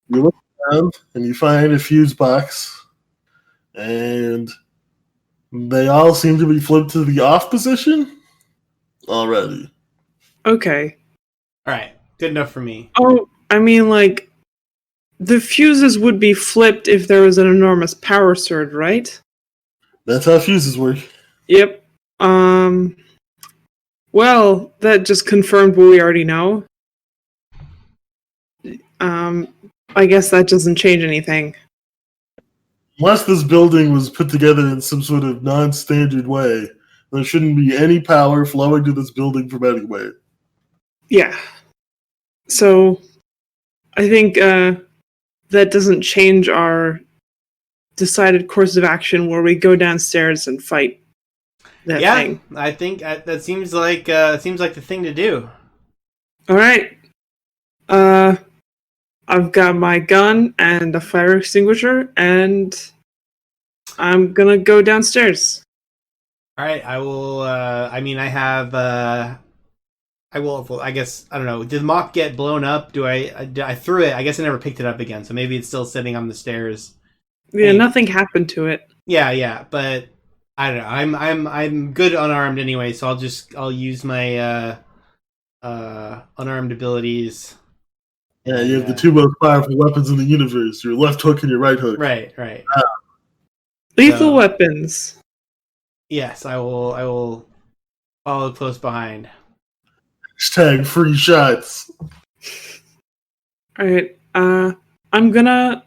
You look around and you find a fuse box, and they all seem to be flipped to the off position already. Okay. All right, good enough for me. Oh, I mean, like, the fuses would be flipped if there was an enormous power surge, right? That's how fuses work. Yep. Well, that just confirmed what we already know. I guess that doesn't change anything. Unless this building was put together in some sort of non-standard way, there shouldn't be any power flowing to this building from anywhere. Yeah. So, I think that doesn't change our decided course of action where we go downstairs and fight that thing. I think that seems like the thing to do. All right. I've got my gun and a fire extinguisher, and I'm gonna go downstairs. All right, I will. I mean, I have. I will. I guess I don't know. Did the mop get blown up? I threw it? I guess I never picked it up again. So maybe it's still sitting on the stairs. Yeah, nothing happened to it. Yeah, but I don't know. I'm good unarmed anyway, so I'll use my unarmed abilities. Yeah, you have the two most powerful weapons in the universe: your left hook and your right hook. Right. Lethal weapons. Yes, I will follow close behind. Hashtag free shots. Alright, I'm gonna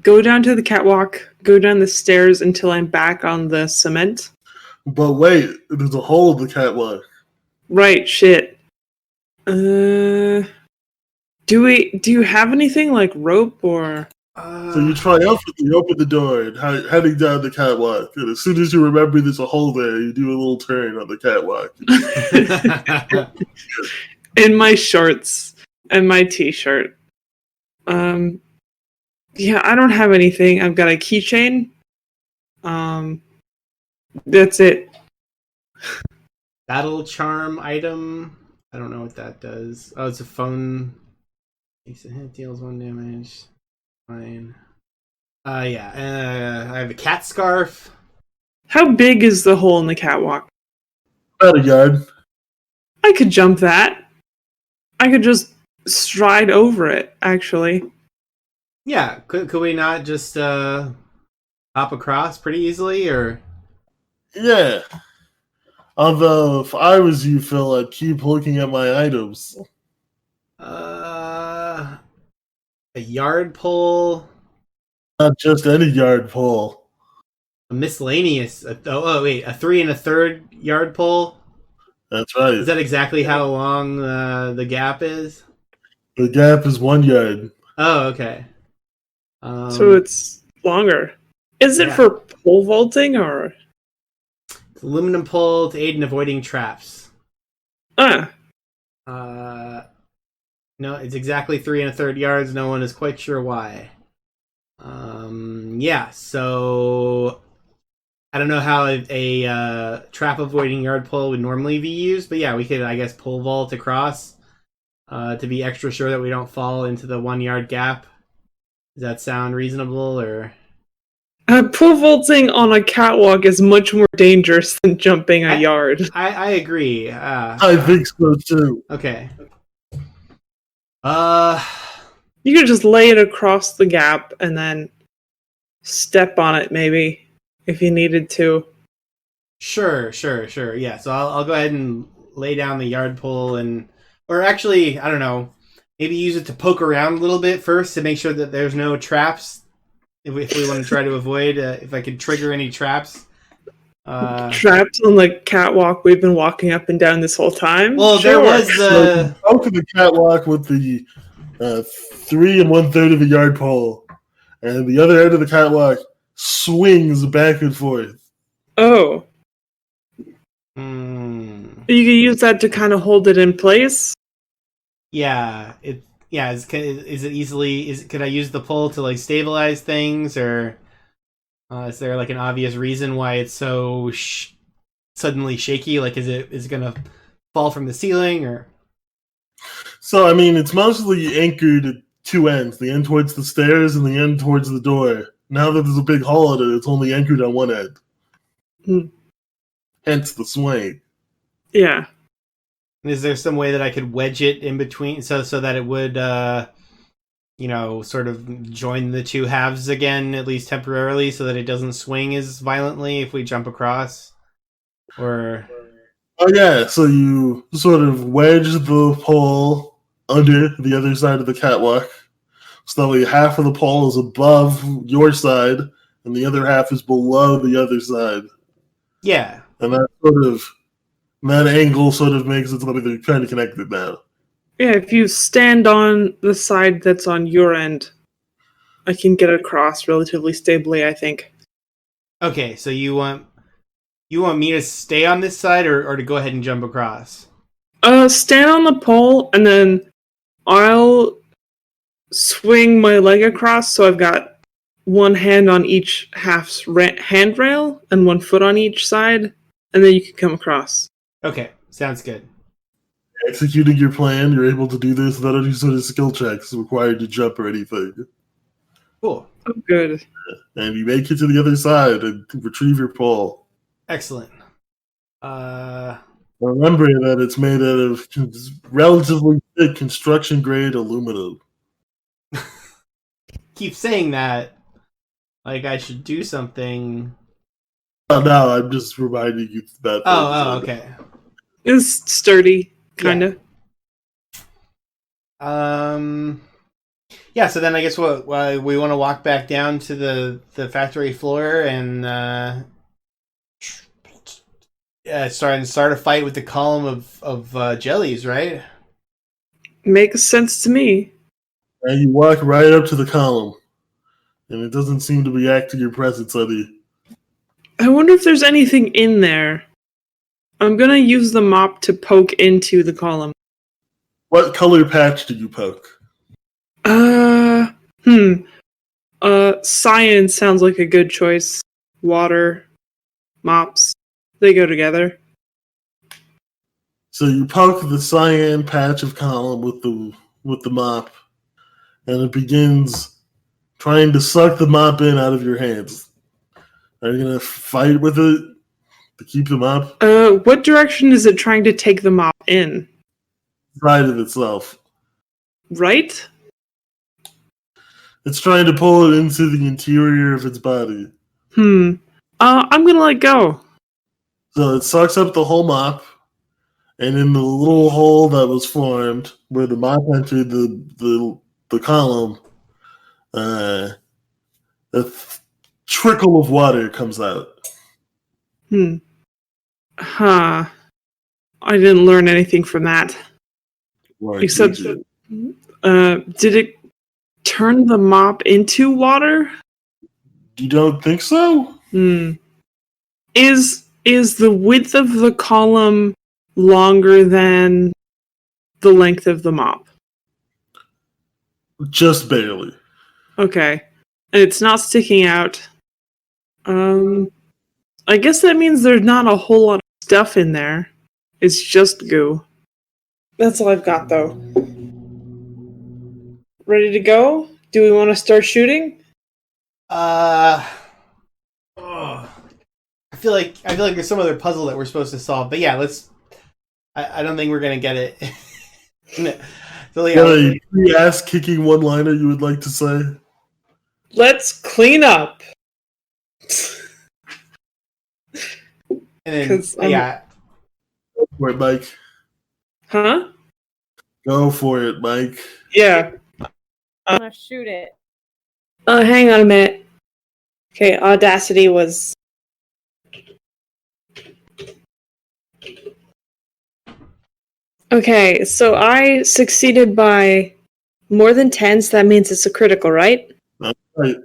go down to the catwalk, go down the stairs until I'm back on the cement. But wait, there's a hole in the catwalk. Right, shit. Do you have anything like rope or... So you triumphantly open the door and heading down the catwalk. And as soon as you remember there's a hole there, you do a little turn on the catwalk. In my shorts and my t-shirt. Yeah, I don't have anything. I've got a keychain. That's it. Battle charm item. I don't know what that does. Oh, it's a phone. Makes a hit, deals 1 damage. Fine. Yeah. I have a cat scarf. How big is the hole in the catwalk? About a yard. I could jump that. I could just stride over it, actually. Yeah. Could we not just hop across pretty easily, or? Yeah. Although, if I was you, Phil, I'd keep looking at my items. A yard pole. Not just any yard pole. A miscellaneous. A 3 1/3 yard pole. That's right. Is that exactly how long the gap is? The gap is 1 yard. Oh, okay. So it's longer. Is it for pole vaulting or? Aluminum pole to aid in avoiding traps. No, it's exactly 3 1/3 yards. No one is quite sure why. Yeah, so I don't know how a trap avoiding yard pole would normally be used, but yeah, we could, I guess, pole vault across to be extra sure that we don't fall into the 1 yard gap. Does that sound reasonable, or? Pole vaulting on a catwalk is much more dangerous than jumping a yard. I agree. I think so too. Okay. You could just lay it across the gap and then step on it, maybe, if you needed to. Sure. Yeah, so I'll go ahead and lay down the yard pole or actually, I don't know, maybe use it to poke around a little bit first to make sure that there's no traps. If we want to try to avoid, if I could trigger any traps. Traps on the catwalk we've been walking up and down this whole time? Well, sure. There was the... Out to the catwalk with the 3 1/3 of a yard pole. And the other end of the catwalk swings back and forth. Oh. You can use that to kind of hold it in place? Yeah, is it easily? Could I use the pole to like stabilize things, or is there like an obvious reason why it's so suddenly shaky? Like, is it gonna fall from the ceiling, or? So I mean, it's mostly anchored two ends, the end towards the stairs and the end towards the door. Now that there's a big hole in it, it's only anchored on one end. Hmm. Hence the swing. Yeah. Is there some way that I could wedge it in between so that it would, sort of join the two halves again, at least temporarily, so that it doesn't swing as violently if we jump across? Or... Oh yeah, so you sort of wedge the pole under the other side of the catwalk. So that way half of the pole is above your side and the other half is below the other side. Yeah. And that angle sort of makes it so that they're kind of connected now. Yeah, if you stand on the side that's on your end, I can get across relatively stably, I think. Okay, so you want me to stay on this side or to go ahead and jump across? Stand on the pole, and then I'll swing my leg across, so I've got one hand on each half's handrail and one foot on each side, and then you can come across. Okay, sounds good. Executing your plan, you're able to do this without any sort of skill checks required to jump or anything. Cool. Oh, good. And you make it to the other side and retrieve your pole. Excellent. Remember that it's made out of relatively thick construction-grade aluminum. Keep saying that like I should do something. Oh, no, I'm just reminding you about that. Oh, okay. It's sturdy, kind of. Yeah, so then I guess we want to walk back down to the factory floor and start a fight with the column of jellies, right? Makes sense to me. And you walk right up to the column, and it doesn't seem to be acting your presence any. I wonder if there's anything in there. I'm gonna use the mop to poke into the column. What color patch did you poke? Cyan sounds like a good choice. Water, mops, they go together. So you poke the cyan patch of column with the mop, and it begins trying to suck the mop in out of your hands. Are you gonna fight with it to keep the mop? What direction is it trying to take the mop in? Side of itself. Right? It's trying to pull it into the interior of its body. I'm gonna let go. So it sucks up the whole mop, and in the little hole that was formed where the mop entered the column, a trickle of water comes out. Huh. I didn't learn anything from that. Right, Except, did it turn the mop into water? You don't think so? Is the width of the column longer than the length of the mop? Just barely. Okay. And it's not sticking out. I guess that means there's not a whole lot of stuff in there. It's just goo. That's all I've got, though. Ready to go? Do we want to start shooting? I feel like there's some other puzzle that we're supposed to solve, but yeah, let's. I don't think we're gonna get it. So, yeah, ass kicking one liner you would like to say? Let's clean up. and then yeah. Go for it, Mike. Huh? Go for it, Mike. Yeah. I'm gonna shoot it. Hang on a minute. Okay, Audacity was... Okay, so I succeeded by more than 10, so that means it's a critical, right? That's right.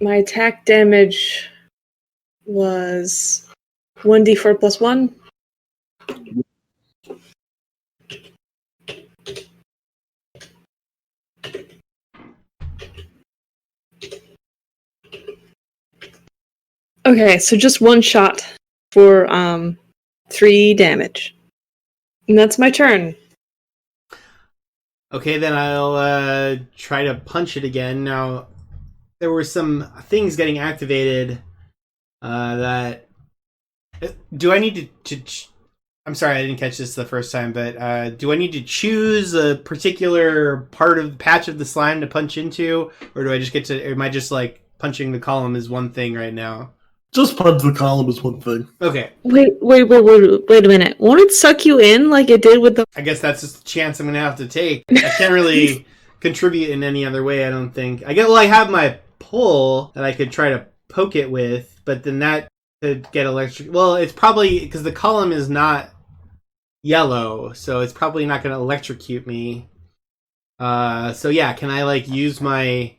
My attack damage was 1d4 plus 1. Okay, so just one shot for 3 damage. And that's my turn. Okay, then I'll try to punch it again. Now, there were some things getting activated that... Do I need to I'm sorry, I didn't catch this the first time, but do I need to choose a particular part of the patch of the slime to punch into? Or do I just get to... Or am I just, like, punching the column is one thing right now? Just punch the column is one thing. Okay. Wait a minute. Won't it suck you in like it did with the... I guess that's just a chance I'm going to have to take. I can't really contribute in any other way, I don't think. I have my pull that I could try to poke it with, but then that could get electric... Well, it's probably... Because the column is not yellow, so it's probably not going to electrocute me. So yeah, can I, like, use my